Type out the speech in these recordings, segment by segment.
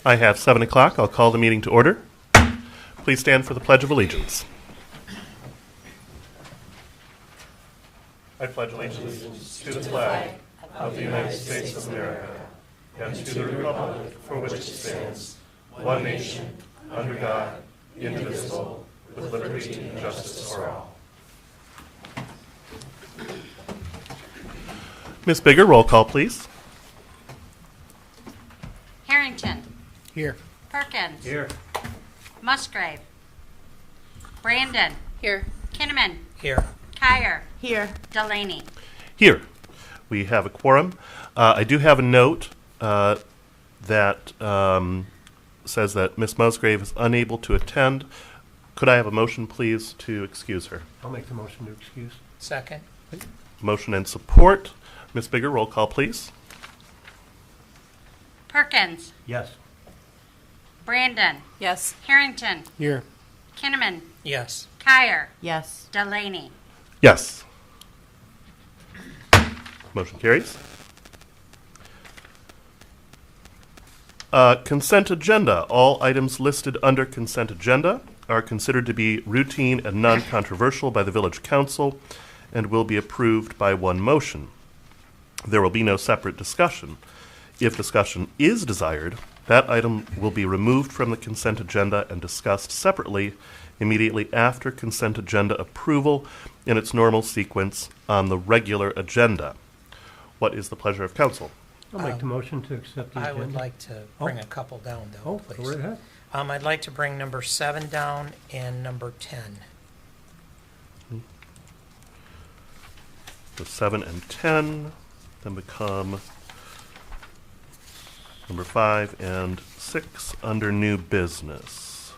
I have 7 o'clock. I'll call the meeting to order. Please stand for the Pledge of Allegiance. I pledge allegiance to the flag of the United States of America and to the republic for which it stands, one nation, under God, indivisible, with liberty and justice for all. Ms. Bigger, roll call, please. Harrington. Here. Perkins. Here. Musgrave. Brandon. Here. Kinnaman. Here. Kyer. Here. Delaney. Here. We have a quorum. I do have a note that says that Ms. Musgrave is unable to attend. Could I have a motion, please, to excuse her? I'll make the motion to excuse. Second. Motion and support. Ms. Bigger, roll call, please. Perkins. Yes. Brandon. Yes. Harrington. Here. Kinnaman. Yes. Kyer. Yes. Delaney. Yes. Motion carries. Consent agenda. All items listed under consent agenda are considered to be routine and non-controversial by the Village Council and will be approved by one motion. There will be no separate discussion. If discussion is desired, that item will be removed from the consent agenda and discussed separately immediately after consent agenda approval in its normal sequence on the regular agenda. What is the pleasure of council? I'll make the motion to accept the I agenda. would like to bring a couple down, though, Oh, please. go right ahead. I'd like to bring number 7 down and number 10. So 7 and 10 then become number 5 and 6 under new business.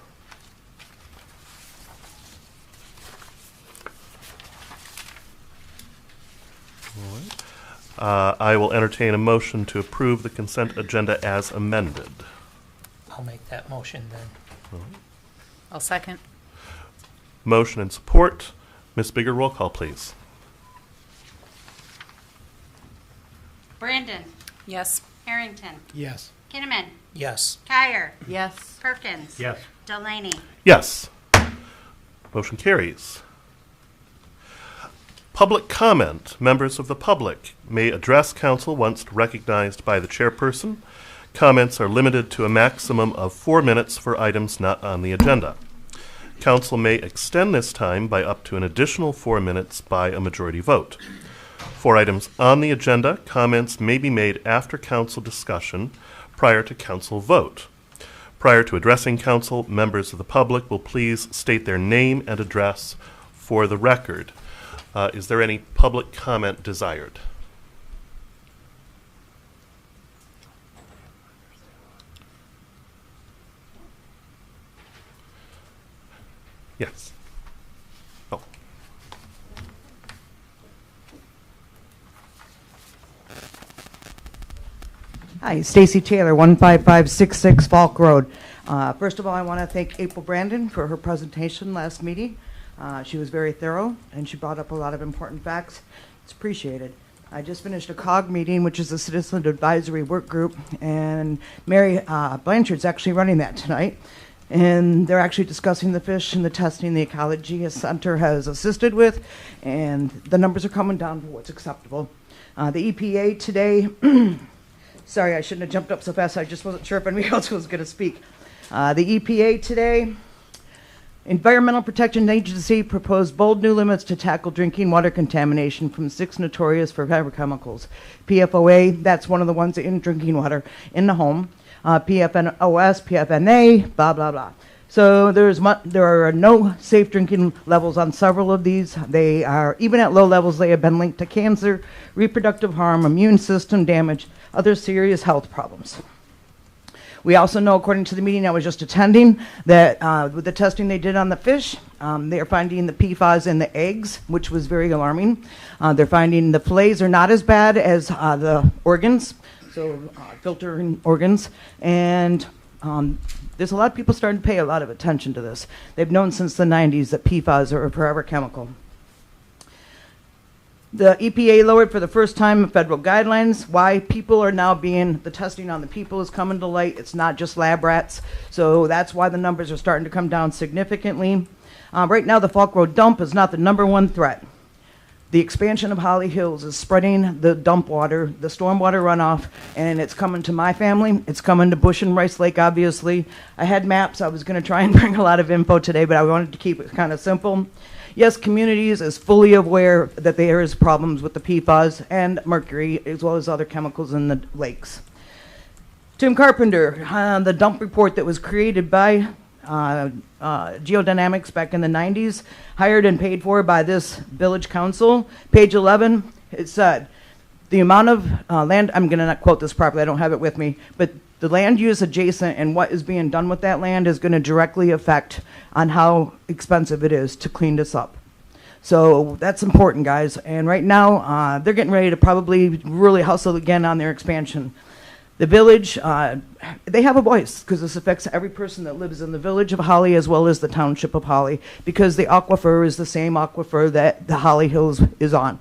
All right. I will entertain a motion to approve the consent agenda as amended. I'll make that motion then. I'll second. Motion and support. Ms. Bigger, roll call, please. Brandon. Yes. Harrington. Yes. Kinnaman. Yes. Kyer. Yes. Perkins. Yes. Delaney. Yes. Motion carries. Public comment. Members of the public may address council once recognized by the chairperson. Comments are limited to a maximum of 4 minutes for items not on the agenda. Council may extend this time by up to an additional 4 minutes by a majority vote. For items on the agenda, comments may be made after council discussion prior to council vote. Prior to addressing council, members of the public will please state their name and address for the record. Is there any public comment desired? Yes. Oh. Hi, Stacy Taylor, 15566 Falk Road. First of all, I want to thank April Brandon for her presentation last meeting. She was very thorough, and she brought up a lot of important facts. It's appreciated. I just finished a COG meeting, which is a Citizen Advisory Work Group, and Mary Blanchard's actually running that tonight. And they're actually discussing the fish and the testing the Ecology Center has assisted with, and the numbers are coming down to what's acceptable. The EPA today, sorry, I shouldn't have jumped up so fast. I just wasn't sure if anybody else was going to speak. The EPA today, Environmental Protection Agency proposed bold new limits to tackle drinking water contamination from 6 notorious forever chemicals. PFOA, that's one of the ones in drinking water in the home. PFNOS, PFNA, blah, blah, blah. So there are no safe drinking levels on several of these. They are, even at low levels, they have been linked to cancer, reproductive harm, immune system damage, other serious health problems. We also know, according to the meeting I was just attending, that with the testing they did on the fish, they are finding the PFAS in the eggs, which was very alarming. They're finding the fillets are not as bad as the organs, so filtering organs. And there's a lot of people starting to pay a lot of attention to this. They've known since the 90s that PFAS are a forever chemical. The EPA lowered for the first time federal guidelines. Why people are now the testing on the people is coming to light. It's not just lab rats. So that's why the numbers are starting to come down significantly. Right now, the Falk Road dump is not the #1 threat. The expansion of Holly Hills is spreading the dump water, the stormwater runoff, and it's coming to my family. It's coming to Bush and Rice Lake, obviously. I had maps. I was going to try and bring a lot of info today, but I wanted to keep it kind of simple. Yes, communities is fully aware that there is problems with the PFAS and mercury, as well as other chemicals in the lakes. Tim Carpenter, the dump report that was created by Geodynamics back in the 90s, hired and paid for by this village council. Page 11, it said, the amount of land, I'm going to not quote this properly, I don't have it with me, but the land use adjacent and what is being done with that land is going to directly affect on how expensive it is to clean this up. So that's important, guys. And right now, they're getting ready to probably really hustle again on their expansion. The village, they have a voice because this affects every person that lives in the village of Holly as well as the township of Holly, because the aquifer is the same aquifer that the Holly Hills is on.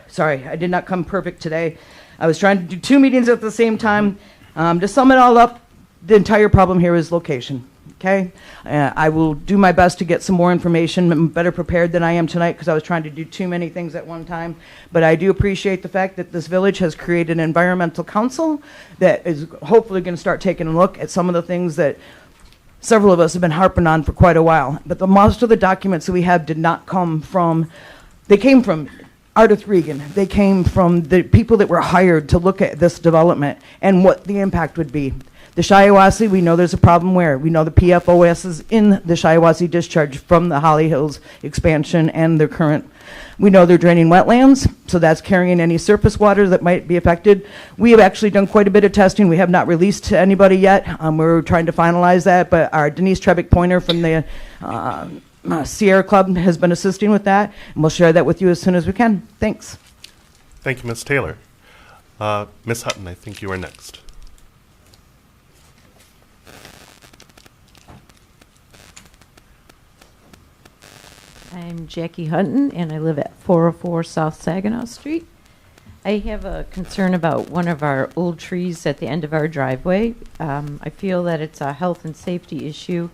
Sorry, I did not come perfect today. I was trying to do 2 meetings at the same time. To sum it all up, the entire problem here is location. Okay, I will do my best to get some more information. I'm better prepared than I am tonight because I was trying to do too many things at one time. But I do appreciate the fact that this village has created an environmental council that is hopefully going to start taking a look at some of the things that several of us have been harping on for quite a while. But most of the documents that we have did not come from, they came from Ardith Regan. They came from the people that were hired to look at this development and what the impact would be. The Shiawassee, we know there's a problem where. We know the PFOS is in the Shiawassee discharge from the Holly Hills expansion and their current. We know they're draining wetlands, so that's carrying any surface water that might be affected. We have actually done quite a bit of testing. We have not released to anybody yet. We're trying to finalize that, but our Denise Trebick-Pointer from the Sierra Club has been assisting with that, and we'll share that with you as soon as we can. Thanks. Thank you, Ms. Taylor. Ms. Hutton, I think you are next. I'm Jackie Hutton, and I live at 404 South Saginaw Street. I have a concern about one of our old trees at the end of our driveway. I feel that it's a health and safety issue.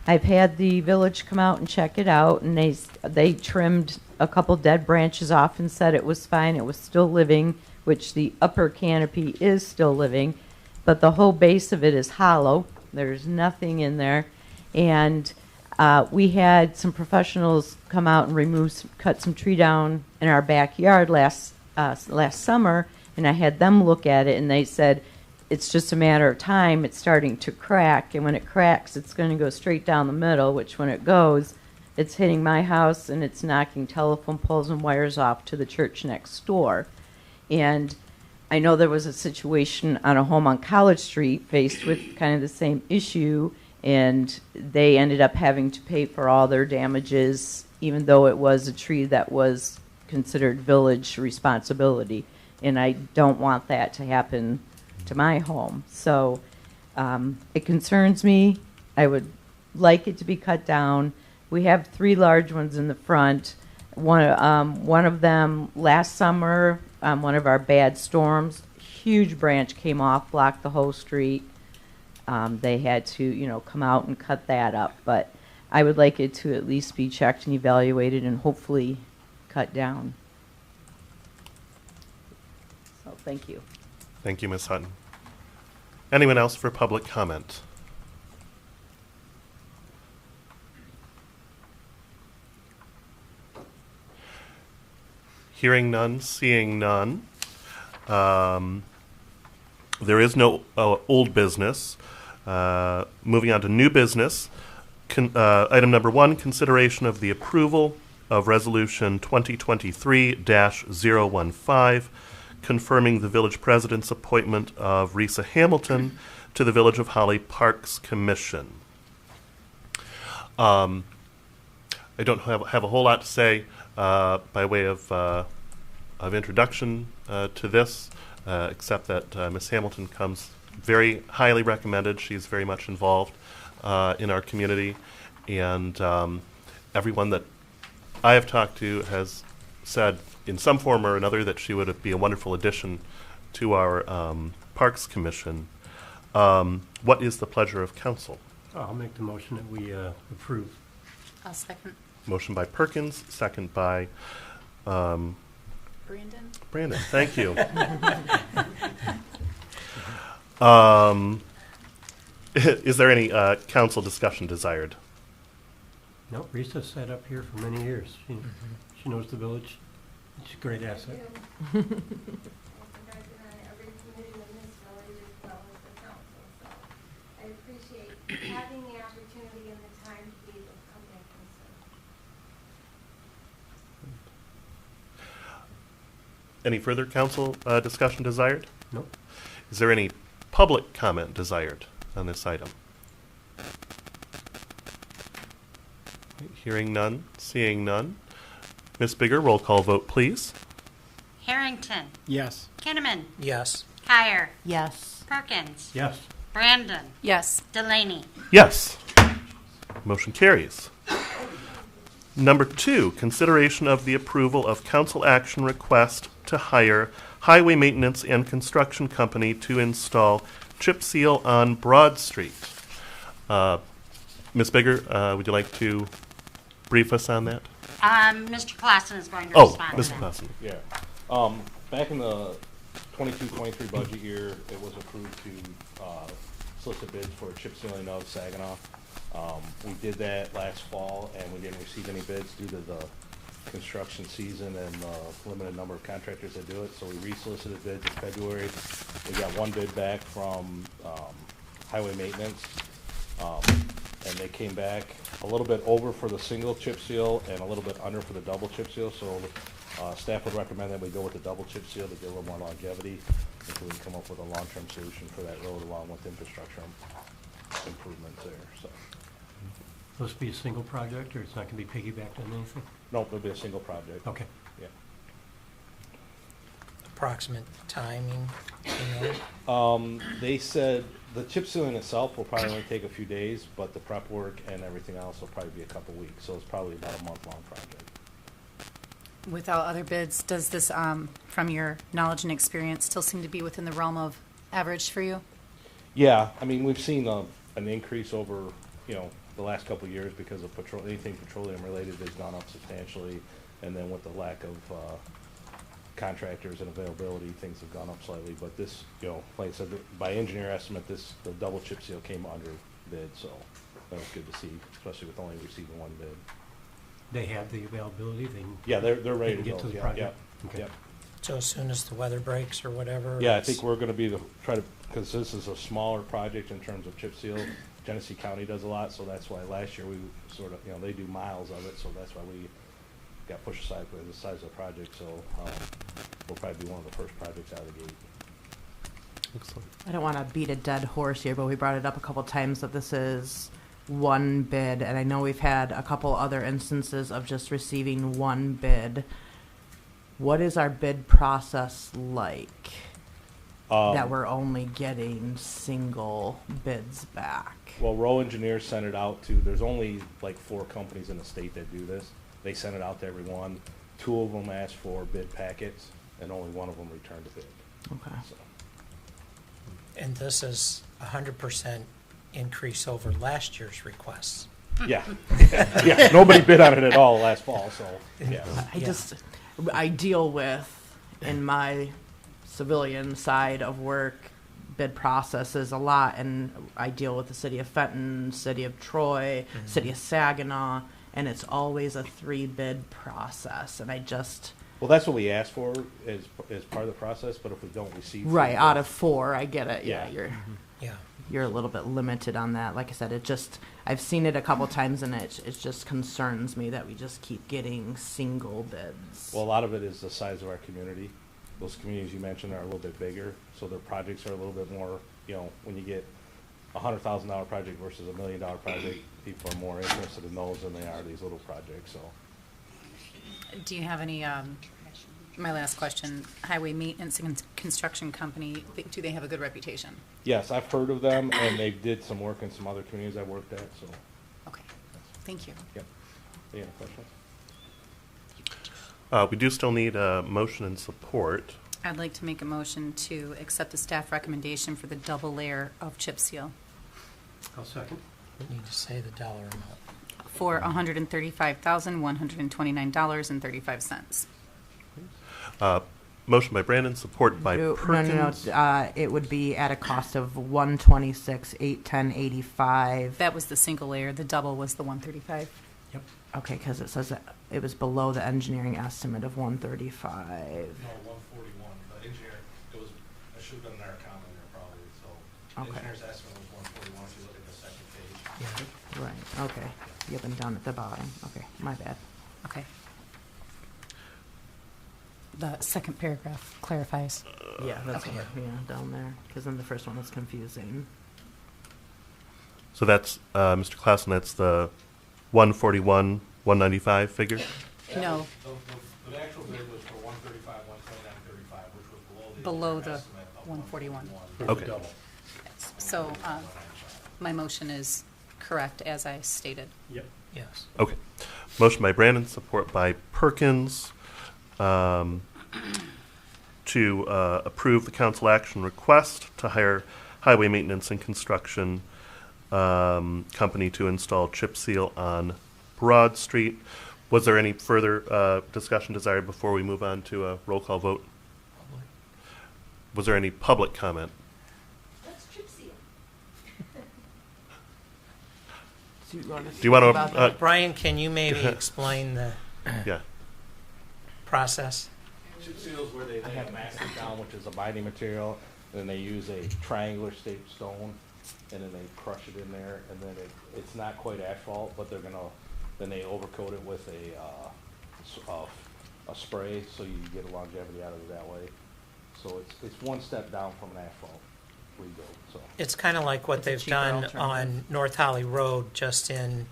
I've had the village come out and check it out, and they trimmed a couple dead branches off and said it was fine, it was still living, which the upper canopy is still living, but the whole base of it is hollow. There's nothing in there, and we had some professionals come out and cut some tree down in our backyard last summer, and I had them look at it, and they said it's just a matter of time. It's starting to crack, and when it cracks, it's going to go straight down the middle, which when it goes, it's hitting my house, and it's knocking telephone poles and wires off to the church next door. And I know there was a situation on a home on College Street faced with kind of the same issue, and they ended up having to pay for all their damages, even though it was a tree that was considered village responsibility. And I don't want that to happen to my home. So it concerns me. I would like it to be cut down. We have 3 large ones in the front. One of them last summer, one of our bad storms, huge branch came off, blocked the whole street. They had to, come out and cut that up. But I would like it to at least be checked and evaluated and hopefully cut down. So thank you. Thank you, Ms. Hutton. Anyone else for public comment? Hearing none, seeing none. There is no old business. Moving on to new business. Item number 1, consideration of the approval of Resolution 2023-015, confirming the village president's appointment of Risa Hamilton to the Village of Holly Parks Commission. I don't have a whole lot to say by way of introduction to this, except that Ms. Hamilton comes very highly recommended. She's very much involved in our community, and everyone that I have talked to has said in some form or another that she would be a wonderful addition to our Parks Commission. What is the pleasure of council? I'll make the motion that we approve. I'll second. Motion by Perkins, second by Brandon? Brandon. Thank you. Is there any council discussion desired? No, Risa's sat up here for many years. She knows the village. She's a great asset. I've been on every committee in this village as well as the council, so I appreciate having the opportunity and the time to be able to come back and serve. Any further council discussion desired? Nope. Is there any public comment desired on this item? Hearing none, seeing none. Ms. Bigger, roll call vote, please. Harrington. Yes. Kinnaman. Yes. Kyer. Yes. Perkins. Yes. Brandon. Yes. Delaney. Yes. Motion carries. Number 2, consideration of the approval of council action request to hire highway maintenance and construction company to install chip seal on Broad Street. Ms. Bigger, would you like to brief us on that? Mr. Clausen is going to Oh, respond to Mr. that. Clausen. Yeah. Back in the 22-23 budget year, it was approved to solicit bids for chip sealing of Saginaw. We did that last fall, and we didn't receive any bids due to the construction season and the limited number of contractors that do it. So we resolicited bids in February. We got one bid back from Highway Maintenance, and they came back a little bit over for the single chip seal and a little bit under for the double chip seal. So staff would recommend that we go with the double chip seal to get a little more longevity, if we can come up with a long-term solution for that road along with infrastructure improvements there. So, Will this be a single project, or it's not going to be piggybacked on anything? no, it'll be a single project. Okay. Yeah. Approximate timing, you know? They said the chip sealing itself will probably only take a few days, but the prep work and everything else will probably be a couple weeks. So it's probably about a month-long project. Without other bids, does this, from your knowledge and experience, still seem to be within the realm of average for you? Yeah, I mean, we've seen an increase over, the last couple of years because of anything petroleum related has gone up substantially. And then with the lack of contractors and availability, things have gone up slightly. But this, like I said, by engineer estimate, the double chip seal came under bid. So that was good to see, especially with only receiving one bid. They have the availability? They can, Yeah, they're they ready can to get go. to the Yeah, project? yeah, Okay. yeah. So as soon as the weather breaks or whatever? Yeah, I it's- think we're gonna be because this is a smaller project in terms of chip seal. Genesee County does a lot, so that's why last year we sort of, they do miles of it, so that's why we got pushed aside for the size of the project, so, we'll probably be one of the first projects out of the gate. Excellent. I don't want to beat a dead horse here, but we brought it up a couple times that this is one bid, and I know we've had a couple other instances of just receiving one bid. What is our bid process like that we're only getting single bids back? Well, Rowe Engineers sent it out to, there's only like 4 companies in the state that do this. They sent it out to everyone. 2 of them asked for bid packets, and only 1 of them returned a bid. Okay. So, And this is 100% increase over last year's requests. yeah, yeah, nobody bid on it at all last fall, so, yeah. I deal with, in my civilian side of work, bid processes a lot, and I deal with the city of Fenton, city of Troy, city of Saginaw, and it's always a 3-bid process, and I just... Well, that's what we asked for as part of the process, but if we don't receive... Right, out of 4, I get it, yeah, Yeah. Yeah. you're a little bit limited on that. Like I said, I've seen it a couple times, and it just concerns me that we just keep getting single bids. Well, a lot of it is the size of our community. Those communities you mentioned are a little bit bigger, so their projects are a little bit more, when you get a $100,000 project versus $1 million project, people are more interested in those than they are these little projects, so. Do you have any, my last question, Highway Maintenance and Construction Company, do they have a good reputation? Yes, I've heard of them, and they did some work in some other communities I worked at, so, Okay, thank you. yep. Any other questions? We do still need a motion and support. I'd like to make a motion to accept the staff recommendation for the double layer of chip seal I'll second. We need to say the dollar amount. for $135,129.35. Motion by Brandon, support by No, Perkins. it would be at a cost of 126,810.85. That was the single layer. The double was the 135. Okay, because it says that it was below the engineering estimate of 135. No, 141, the engineer, it was, I should have done an error comment there probably, so. Okay. Engineer's estimate was 141, if you look at the second page. Yeah. Right, okay. Yep, and down at the bottom. Okay, my bad. Okay. The second paragraph clarifies. Yeah, that's Okay. what, yeah, down there, because then the first one was confusing. So that's, Mr. Clausen, that's the 141, 195 figure? No, The actual bid was for 135, 129.35, which was below the estimate of 141. Okay. So my motion is correct as I stated. Yep. Yes. Okay. Motion by Brandon, support by Perkins, to approve the council action request to hire highway maintenance and construction company to install chip seal on Broad Street. Was there any further discussion desired before we move on to a roll call vote? Was there any public comment? Do you want to? Do you want about to, Brian, can you maybe explain the yeah, process? Chip seal is where they have mastic down, which is a binding material, and then they use a triangular shaped stone, and then they crush it in there, and then it's not quite asphalt, but then they overcoat it with a spray, so you get a longevity out of it that way. So it's one step down from an asphalt rebuild, so. It's kind of like what It's a they've cheaper done alternative. on North Holly Road, just in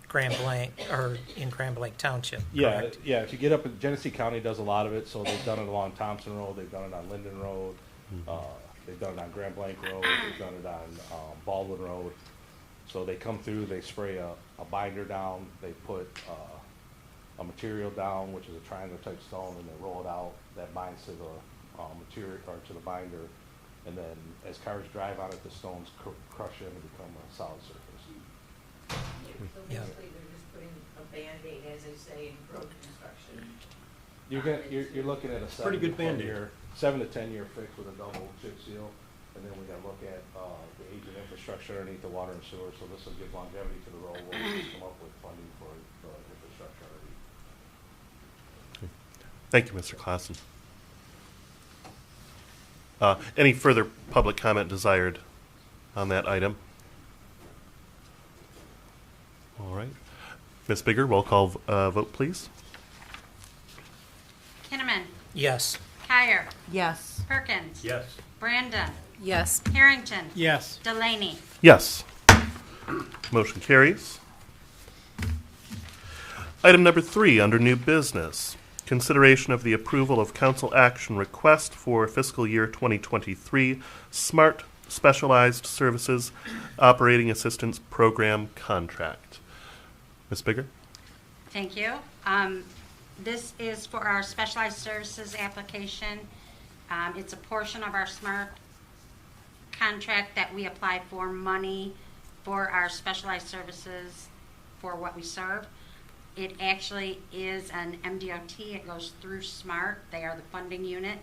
Grand Blanc, or in Grand Blanc Township, Yeah, correct? yeah, if you get up, Genesee County does a lot of it, so they've done it along Thompson Road, they've done it on Linden Road, they've done it on Grand Blanc Road, they've done it on Baldwin Road. So they come through, they spray a binder down, they put a material down, which is a triangle type stone, and they roll it out, that binds to the material, or to the binder, and then as cars drive on it, the stones crush in and become a solid surface. Yeah. They're just putting a Band-Aid, as they say, in road construction. You're looking at a Pretty good Band-Aid. 7 to 10 year fix with a double chip seal, and then we gotta look at the aging infrastructure underneath the water and sewer, so this will give longevity to the road. We'll come up with funding for the infrastructure already. thank you, Mr. Clausen. Any further public comment desired on that item? All right. Ms. Bigger, roll call vote, please. Kinnaman, Yes. Kyer, Yes. Perkins. Yes. Brandon, Yes. Harrington, Yes. Delaney. Yes. Motion carries. Item number 3, under new business. Consideration of the approval of council action request for fiscal year 2023 Smart Specialized Services Operating Assistance Program contract. Ms. Bigger? Thank you. This is for our specialized services application. It's a portion of our SMART contract that we apply for money for our specialized services for what we serve. It actually is an MDOT. It goes through SMART. They are the funding unit.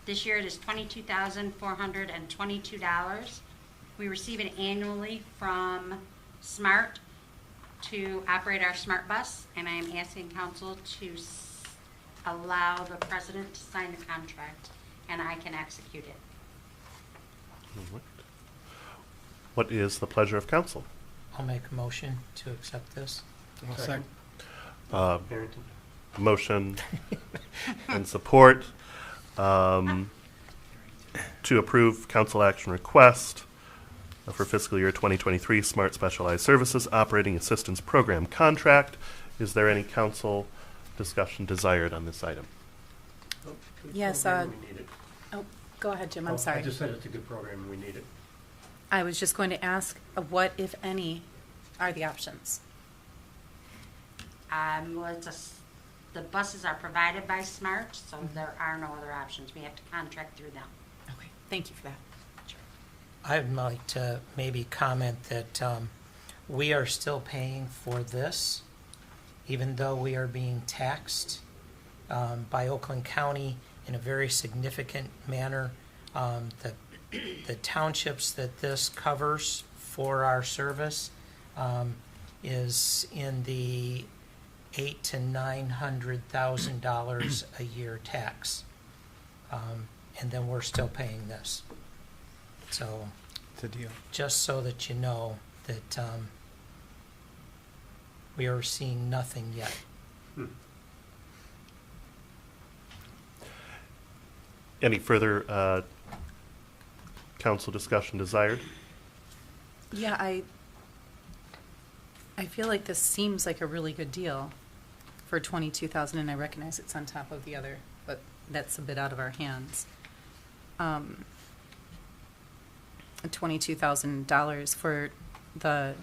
This year it is $22,422. We receive it annually from SMART to operate our SMART bus, and I am asking council to allow the president to sign the contract, and I can execute it. What is the pleasure of council? I'll make a motion to accept this. Second. Harrington. Motion and support to approve council action request for fiscal year 2023 Smart Specialized Services Operating Assistance Program contract. Is there any council discussion desired on this item? Yes, Program, we need it. Oh, go ahead, Jim, Oh, I'm sorry. I just said it's a good program and we need it. I was just going to ask, what, if any, are the options? Well, it's a the buses are provided by SMART, so there are no other options. We have to contract through them. Okay, thank you for that. I'd like to maybe comment that we are still paying for this, even though we are being taxed by Oakland County in a very significant manner. The townships that this covers for our service is in the $800,000 to $900,000 a year tax, and then we're still paying this. So, It's a deal. just so that you know that we are seeing nothing yet. Any further council discussion desired? Yeah, I feel like this seems like a really good deal for 22,000, and I recognize it's on top of the other, but that's a bit out of our hands. $22,000 for the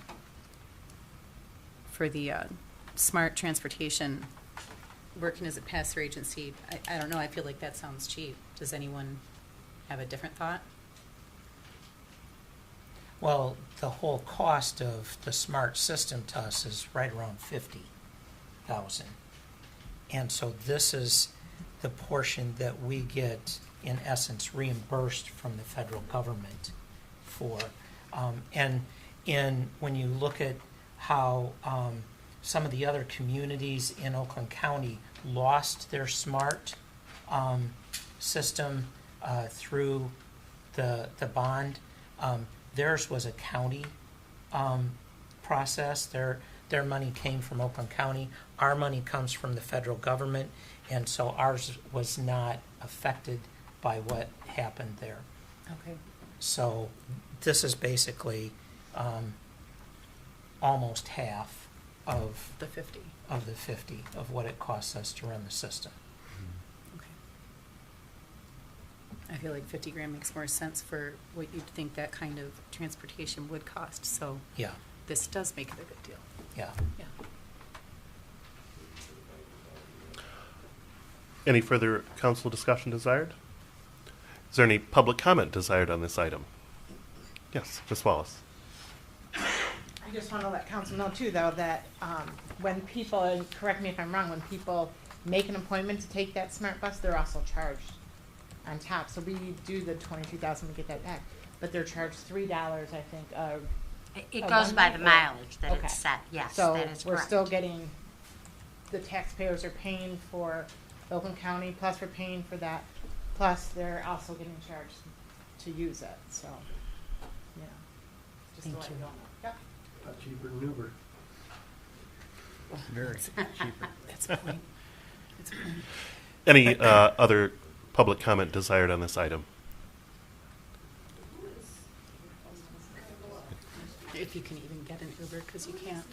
smart transportation, working as a pass-through agency. I don't know, I feel like that sounds cheap. Does anyone have a different thought? Well, the whole cost of the smart system to us is right around 50,000. And so this is the portion that we get, in essence, reimbursed from the federal government for. And when you look at how some of the other communities in Oakland County lost their smart system through the bond, theirs was a county process. Their money came from Oakland County. Our money comes from the federal government, and so ours was not affected by what happened there. Okay. So this is basically almost half of The 50. of the 50 of what it costs us to run the system. Okay. I feel like 50 grand makes more sense for what you'd think that kind of transportation would cost, so Yeah, this does make it a good deal. yeah. Yeah. Any further council discussion desired? Is there any public comment desired on this item? Yes, Ms. Wallace. I just want to let council know too, though, that when people, and correct me if I'm wrong, when people make an appointment to take that smart bus, they're also charged on top. So we do the 22,000 to get that back, but they're charged $3, I think. It A goes by one the night? mileage that Okay. it's set, yes, So that is we're correct. still getting, the taxpayers are paying for Oakland County, plus we're paying for that, plus they're also getting charged to use it, so, yeah. Just to Thank let you. you know. Yep. Not cheaper than Uber. Very cheaper. That's a point. That's a point. Any other public comment desired on this item? If you can even get an Uber, because you can't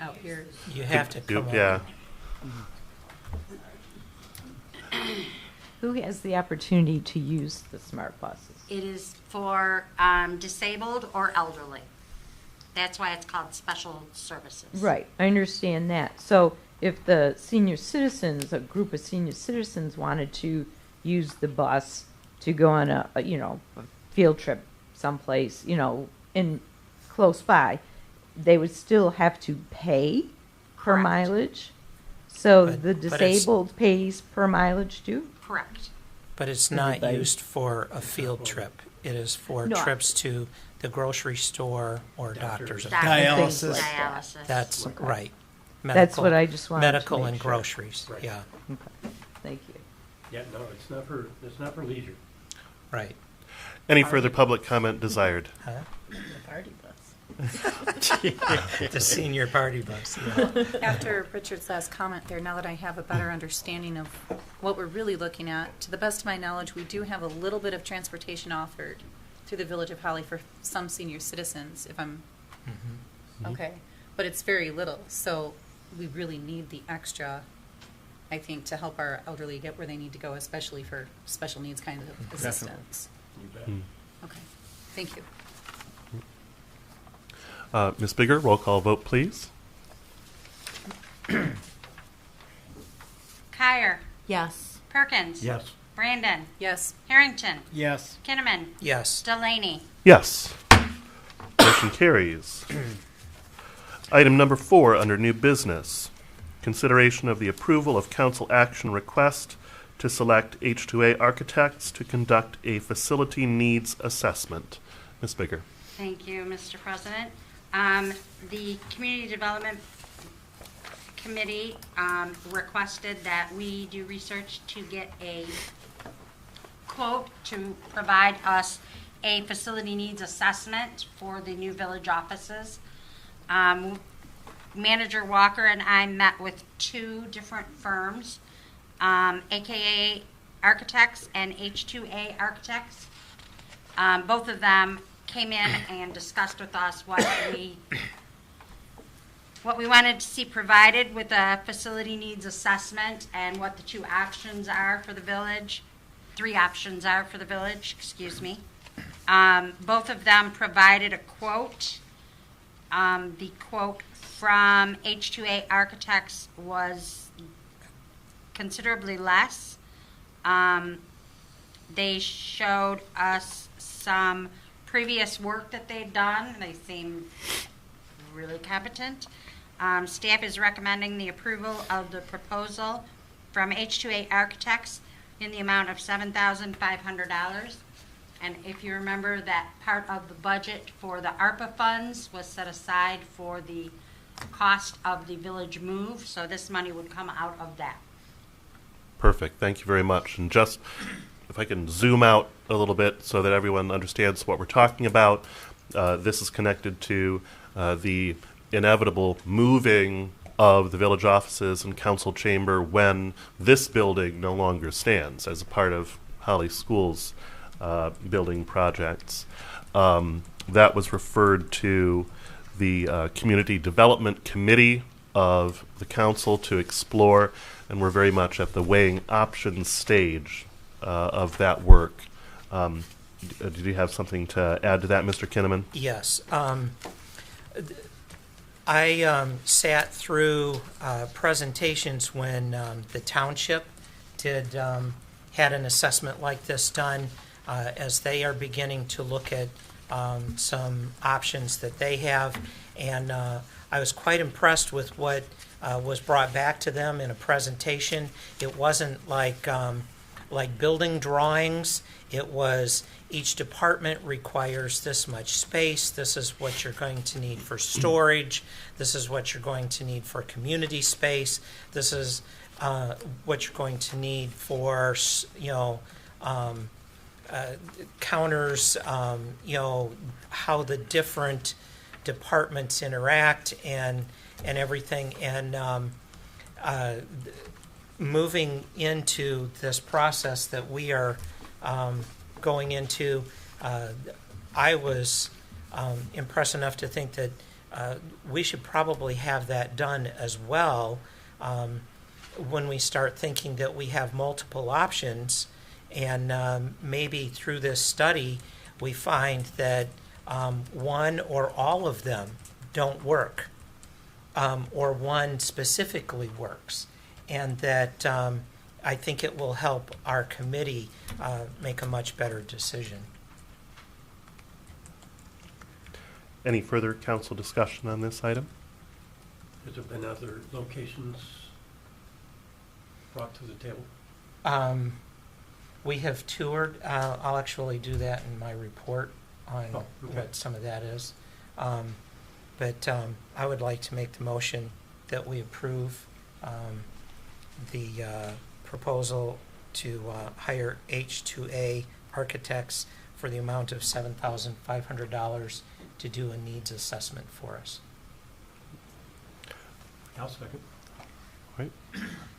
out here. You have to come Yeah. over. Who has the opportunity to use the smart buses? It is for disabled or elderly. That's why it's called special services. Right, I understand that. So if the senior citizens, a group of senior citizens wanted to use the bus to go on a field trip someplace, in close by, they would still have to pay per Correct. mileage? So But- the but it's- disabled pays per mileage too? Correct. But it's not Everybody. used for a field trip. It is for No, I- trips to the grocery store or doctor's. Doctors. office. Things Dialysis. like that. Dialysis. That's right. That's Medical- what I just wanted to Medical make and sure. groceries, Right. yeah, Okay, thank you. Yeah, no, it's not for leisure. right. Any further public comment desired? Huh? The party bus. The senior party bus, yeah. After Richard's last comment there, now that I have a better understanding of what we're really looking at, to the best of my knowledge, we do have a little bit of transportation offered through the Village of Holly for some senior citizens, if I'm, Mhm. okay. But it's very little, so we really need the extra, I think, to help our elderly get where they need to go, especially for special needs kind of assistance. You bet. Hmm. Okay, thank you. Ms. Bigger, roll call vote, please. Kyer, Yes. Perkins. Yes. Brandon, Yes. Harrington, Yes. Kinnaman, Yes. Delaney. Yes. Motion carries. Item number 4 under new business. Consideration of the approval of council action request to select H2A architects to conduct a facility needs assessment. Ms. Bigger. Thank you, Mr. President. The Community Development Committee requested that we do research to get a quote to provide us a facility needs assessment for the new village offices. Manager Walker and I met with 2 different firms, AKA Architects and H2A Architects. Both of them came in and discussed with us what we wanted to see provided with a facility needs assessment and what the 2 options are for the village. 3 options are for the village, excuse me. Both of them provided a quote. The quote from H2A Architects was considerably less. They showed us some previous work that they'd done. They seemed really competent. Staff is recommending the approval of the proposal from H2A Architects in the amount of $7,500. And if you remember, that part of the budget for the ARPA funds was set aside for the cost of the village move, so this money would come out of that. Perfect. Thank you very much. And just if I can zoom out a little bit so that everyone understands what we're talking about, this is connected to the inevitable moving of the village offices and council chamber when this building no longer stands as a part of Holly School's building projects. That was referred to the Community Development Committee of the council to explore, and we're very much at the weighing options stage of that work. Did you have something to add to that, Mr. Kinnaman? Yes. I sat through presentations when the township had an assessment like this done as they are beginning to look at some options that they have. And I was quite impressed with what was brought back to them in a presentation. It wasn't like building drawings. It was each department requires this much space. This is what you're going to need for storage. This is what you're going to need for community space. This is what you're going to need for, counters, how the different departments interact and everything. And moving into this process that we are going into, I was impressed enough to think that we should probably have that done as well when we start thinking that we have multiple options, and maybe through this study we find that one or all of them don't work, or one specifically works, and that I think it will help our committee make a much better decision. Any further council discussion on this item? Has there been other locations brought to the table? We have toured. I'll actually do that in my report on what some of that is. But I would like to make the motion that we approve the proposal to hire H2A Architects for the amount of $7,500 to do a needs assessment for us. I'll second. All right.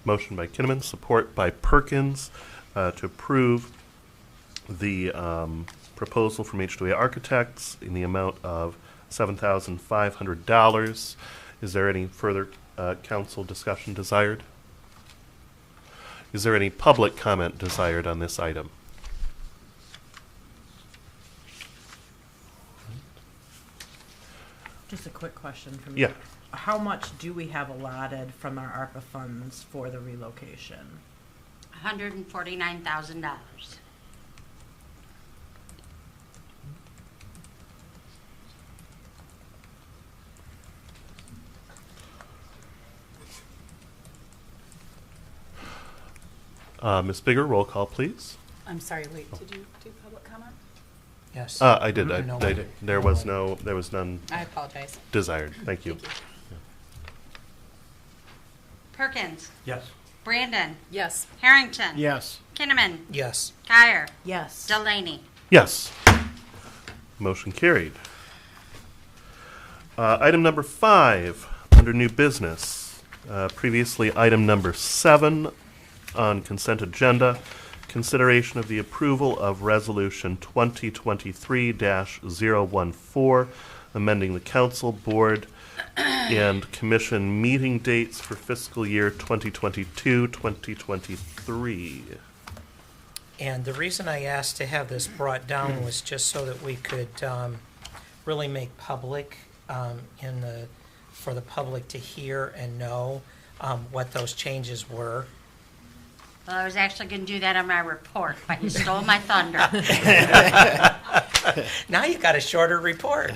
Motion by Kinnaman, support by Perkins to approve the proposal from H2A Architects in the amount of $7,500. Is there any further council discussion desired? Is there any public comment desired on this item? Just a quick question from Yeah. how much do we have allotted from our ARPA funds for the relocation? $149,000. Ms. Bigger, roll call, please. I'm sorry, wait, did you do public comment? Yes. I did. No. There was none I apologize. desired. Thank you. Thank you. Perkins, Yes. Brandon, Yes. Harrington. Yes. Kinnaman, Yes. Kyer, Yes. Delaney. Yes. Motion carried. Item number 5, under new business. Previously, item number 7 on consent agenda. Consideration of the approval of Resolution 2023-014, amending the council, board, and commission meeting dates for fiscal year 2022-2023. And the reason I asked to have this brought down was just so that we could really make public for the public to hear and know what those changes were. Well, I was actually going to do that on my report, but you stole my thunder. Now you got a shorter report.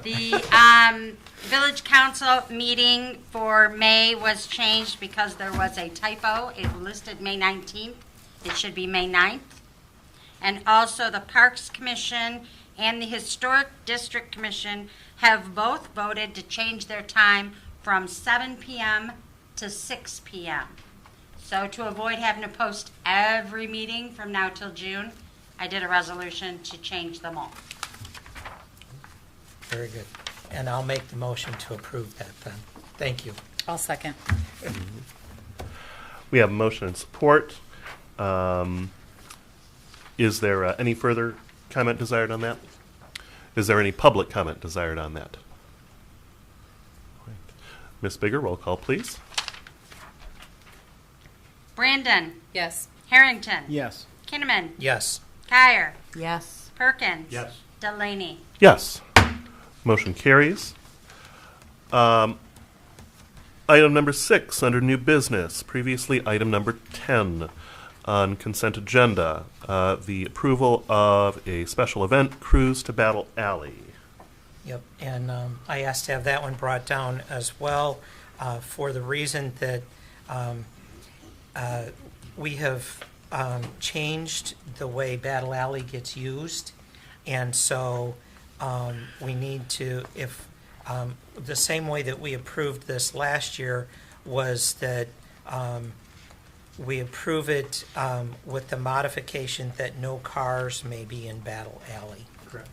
The village council meeting for May was changed because there was a typo. It listed May 19th. It should be May 9th. And also the Parks Commission and the Historic District Commission have both voted to change their time from 7 p.m. to 6 p.m. So to avoid having to post every meeting from now till June, I did a resolution to change them all. Very good. And I'll make the motion to approve that then. Thank you. I'll second. We have a motion and support. Is there any further comment desired on that? Is there any public comment desired on that? Ms. Bigger, roll call, please. Brandon, Yes. Harrington. Yes. Kinnaman, Yes. Kyer, Yes. Perkins. Yes. Delaney. Yes. Motion carries. Item number 6 under new business. Previously, item number 10 on consent agenda. The approval of a special event cruise to Battle Alley. Yep, and I asked to have that one brought down as well for the reason that we have changed the way Battle Alley gets used, and so we need to, if the same way that we approved this last year was that we approve it with the modification that no cars may be in Battle Alley. Correct.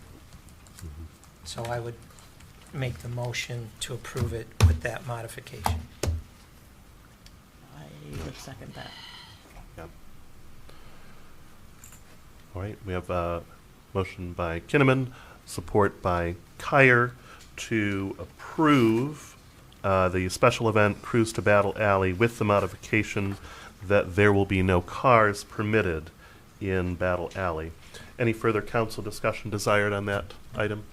So I would make the motion to approve it with that modification. I would second that. Yep. All right, we have a motion by Kinnaman, support by Kyer to approve the special event Cruise to Battle Alley with the modification that there will be no cars permitted in Battle Alley. Any further council discussion desired on that item?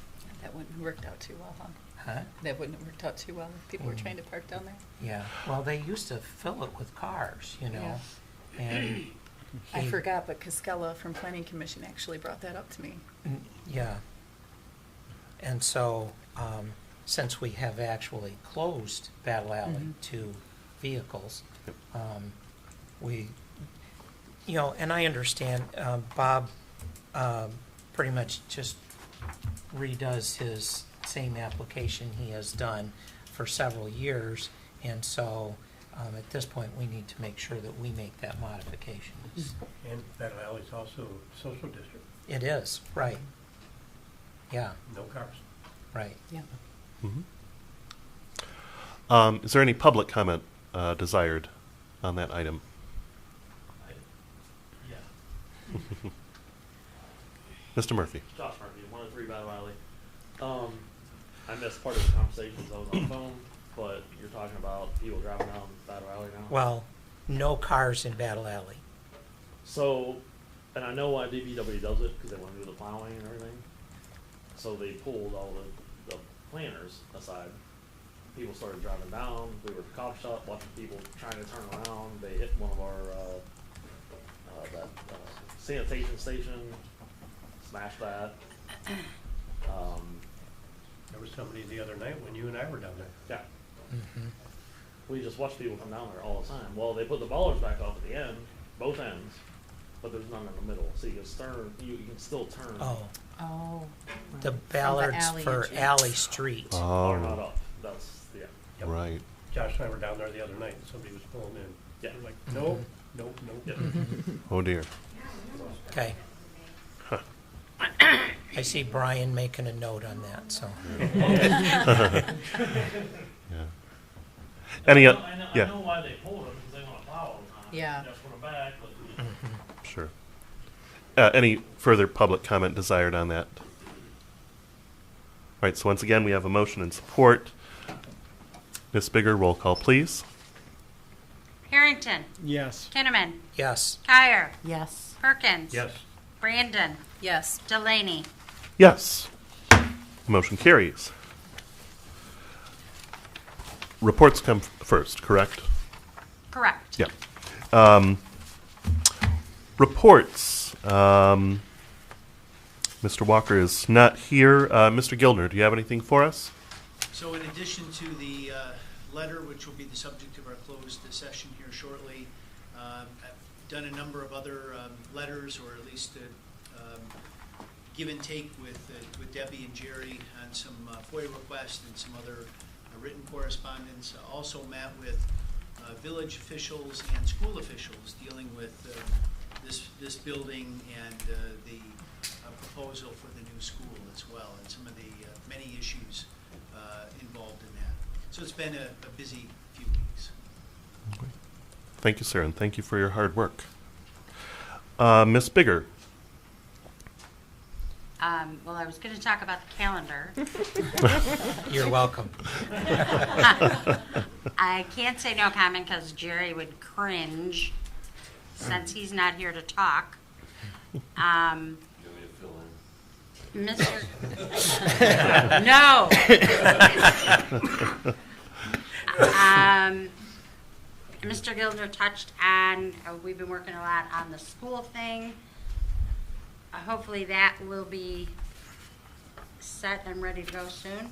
That wouldn't have worked out too well, huh? Huh? That wouldn't have worked out too well if people were trying to park down there. Yeah, well, they used to fill it with cars, you know, and I he- forgot, but Cascella from Planning Commission actually brought that up to me. Yeah. And so, since we have actually closed Battle Alley to vehicles, we, you know, and I understand, Bob pretty much just redoes his same application he has done for several years, and so at this point, we need to make sure that we make that modification. And Battle Alley's also a social district. It is, right. Yeah, No cars. right. Yeah. Is there any public comment desired on that item? Yeah. Mr. Murphy. Josh Murphy, 103 Battle Alley. I missed part of the conversation because I was on the phone, but you're talking about people driving down Battle Alley now. Well, no cars in Battle Alley. So, and I know why DPW does it because they want to do the plowing and everything. So they pulled all the planners aside people started driving down. We were at the coffee shop watching people trying to turn around. They hit one of our sanitation station, smashed that. There was somebody the other night when you and I were down there. Yeah. We just watch people come down there all the time. Well, they put the bollards back off at the end, both ends, but there's none in the middle. So you can still turn. Oh. The From ballards alley for entrance. Alley Street. Are not up. That's Yep. Right. Josh and I were down there the other night, and somebody was pulling in. Yeah. We're like, nope, nope, nope. Yeah. Oh, dear. Okay. I see Brian making a note on that, so. Yeah. Any, I know yeah, why they pulled them, because they want to plow all the time. Yeah. Just put them back, but sure. Any further public comment desired on that? All right, so once again, we have a motion and support. Ms. Bigger, roll call, please. Harrington. Yes. Kinnaman. Yes. Kyer. Yes. Perkins. Yes. Brandon. Yes. Delaney. Yes. Motion carries. Reports come first, correct? Correct. Yeah. Reports. Mr. Walker is not here. Mr. Gildner, do you have anything for us? So in addition to the letter, which will be the subject of our closed session here shortly, I've done a number of other letters, or at least give and take with Debbie and Jerry on some FOIA requests and some other written correspondence. Also met with village officials and school officials dealing with this building and the proposal for the new school as well, and some of the many issues involved in that. So it's been a busy few weeks. Thank you, sir, and thank you for your hard work. Ms. Bigger. Well, I was going to talk about the calendar. You're welcome. I can't say no comment because Jerry would cringe since he's not here to talk. Mr. No. Mr. Gildner touched on, we've been working a lot on the school thing. Hopefully that will be set and ready to go soon.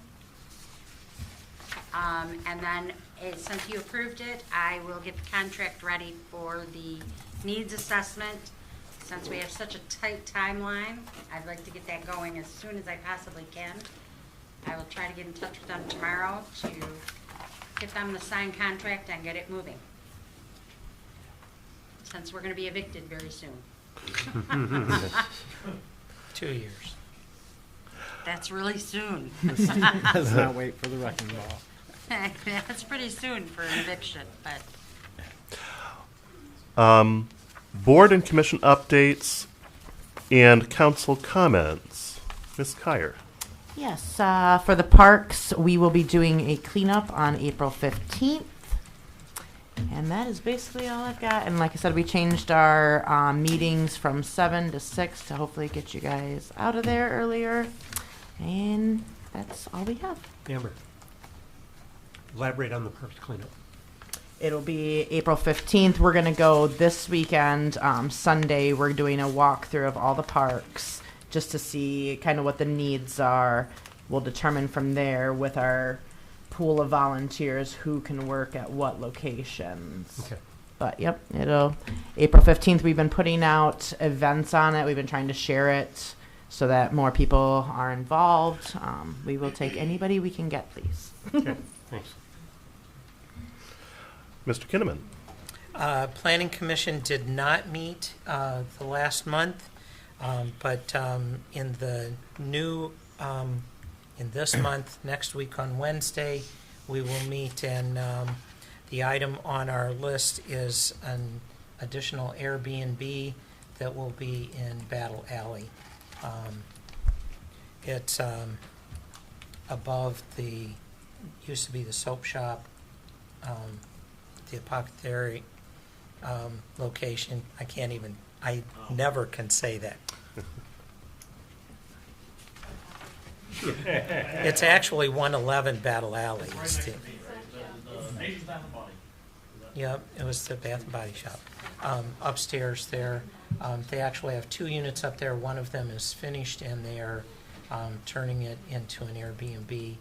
And then, since you approved it, I will get the contract ready for the needs assessment. Since we have such a tight timeline, I'd like to get that going as soon as I possibly can. I will try to get in touch with them tomorrow to get them the signed contract and get it moving. Since we're going to be evicted very soon. 2 years. That's really soon. Let's not wait for the wrecking ball. That's pretty soon for an eviction, but. Board and commission updates and council comments. Ms. Kyer. Yes, for the parks, we will be doing a cleanup on April 15th. And that is basically all I've got. And like I said, we changed our meetings from 7 to 6 to hopefully get you guys out of there earlier. And that's all we have. Amber, elaborate on the parks cleanup. It'll be April 15th. We're going to go this weekend. Sunday, we're doing a walkthrough of all the parks just to see kind of what the needs are. We'll determine from there with our pool of volunteers who can work at what locations. Okay. But yep, April 15th, we've been putting out events on it. We've been trying to share it so that more people are involved. We will take anybody we can get, please. Okay, thanks. Mr. Kinnaman. Planning Commission did not meet the last month, but in the new, in this month, next week on Wednesday, we will meet, and the item on our list is an additional Airbnb that will be in Battle Alley. It's above the, used to be the soap shop, the apothecary location. I never can say that. It's actually 111 Battle Alley. Nature's Bath and Body. Is that- Yep, it was the Bath and Body Shop. Upstairs there, they actually have 2 units up there. One of them is finished, and they are turning it into an Airbnb.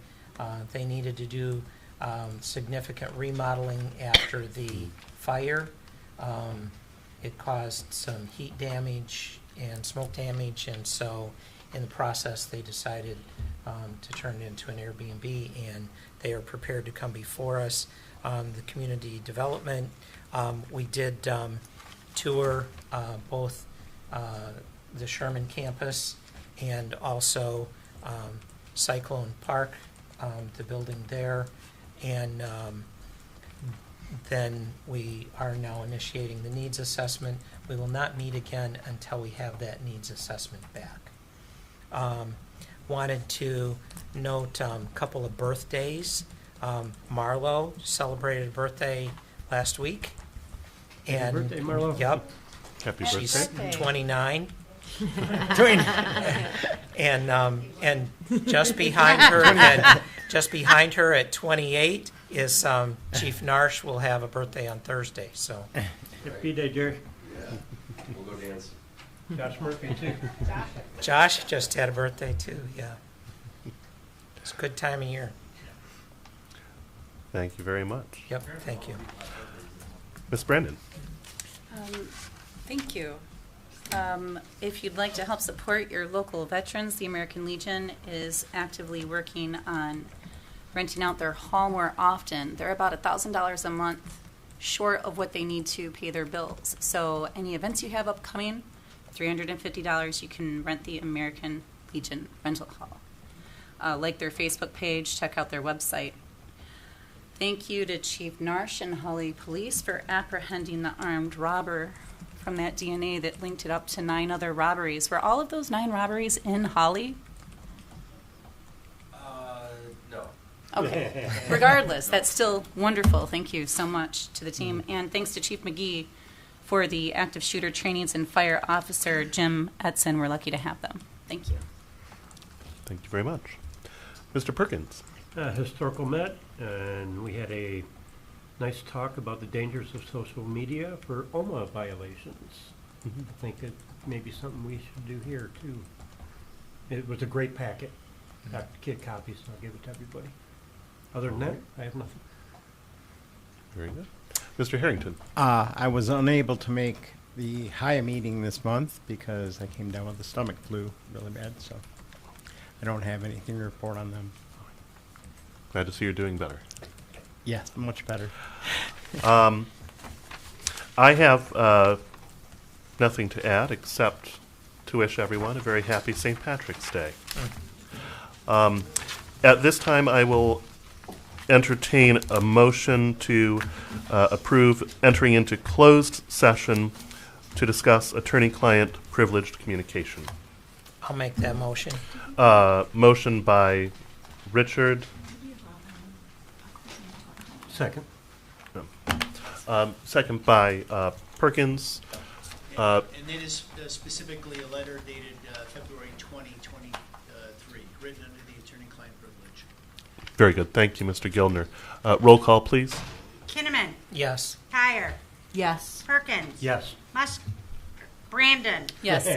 They needed to do significant remodeling after the fire. It caused some heat damage and smoke damage, and so in the process, they decided to turn it into an Airbnb, and they are prepared to come before us. The community development, we did tour both the Sherman campus and also Cyclone Park, the building there, and then we are now initiating the needs assessment. We will not meet again until we have that needs assessment back. Wanted to note a couple of birthdays. Marlo celebrated a birthday last week. Happy birthday, Marlo. Yep. Happy She's birthday. 29. And just behind her at 28 is Chief Narsh will have a birthday on Thursday. So Happy day, Jerry. We'll go dance. Josh Murphy, too. Josh just had a birthday too. Yeah, it's a good time of year. Thank you very much. Yep. Thank you. Ms. Brandon. Thank you. If you'd like to help support your local veterans, the American Legion is actively working on renting out their hall more often. They're about $1,000 a month short of what they need to pay their bills. So any events you have upcoming, $350, you can rent the American Legion rental hall. Like their Facebook page, check out their website. Thank you to Chief Narsh and Holly Police for apprehending the armed robber from that DNA that linked it up to 9 other robberies. Were all of those 9 robberies in Holly? No. Okay. Regardless, that's still wonderful. Thank you so much to the team. And thanks to Chief McGee for the active shooter trainings and Fire Officer Jim Edson. We're lucky to have them. Thank you. Thank you very much. Mr. Perkins. Historical met, and we had a nice talk about the dangers of social media for OMA violations. I think it may be something we should do here, too. It was a great packet. Got kid copies, so I'll give it to everybody. Other than that, I have nothing. Very good. Mr. Harrington. I was unable to make the HIA meeting this month because I came down with the stomach flu really bad, so I don't have anything to report on them. Glad to see you're doing better. Yes, much better. I have nothing to add except to wish everyone a very happy St. Patrick's Day. At this time, I will entertain a motion to approve entering into closed session to discuss attorney-client privileged communication. I'll make that motion. Motion by Richard. Second. Second by Perkins. And it is specifically a letter dated February 2023, written under the attorney-client privilege. Very good. Thank you, Mr. Gildner. Roll call, please. Kinnaman. Yes. Kyer. Yes. Perkins. Yes. Brandon. Yes.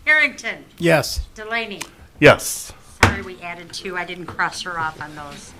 Harrington. Yes. Delaney. Yes. Sorry we added 2. I didn't cross her off on those.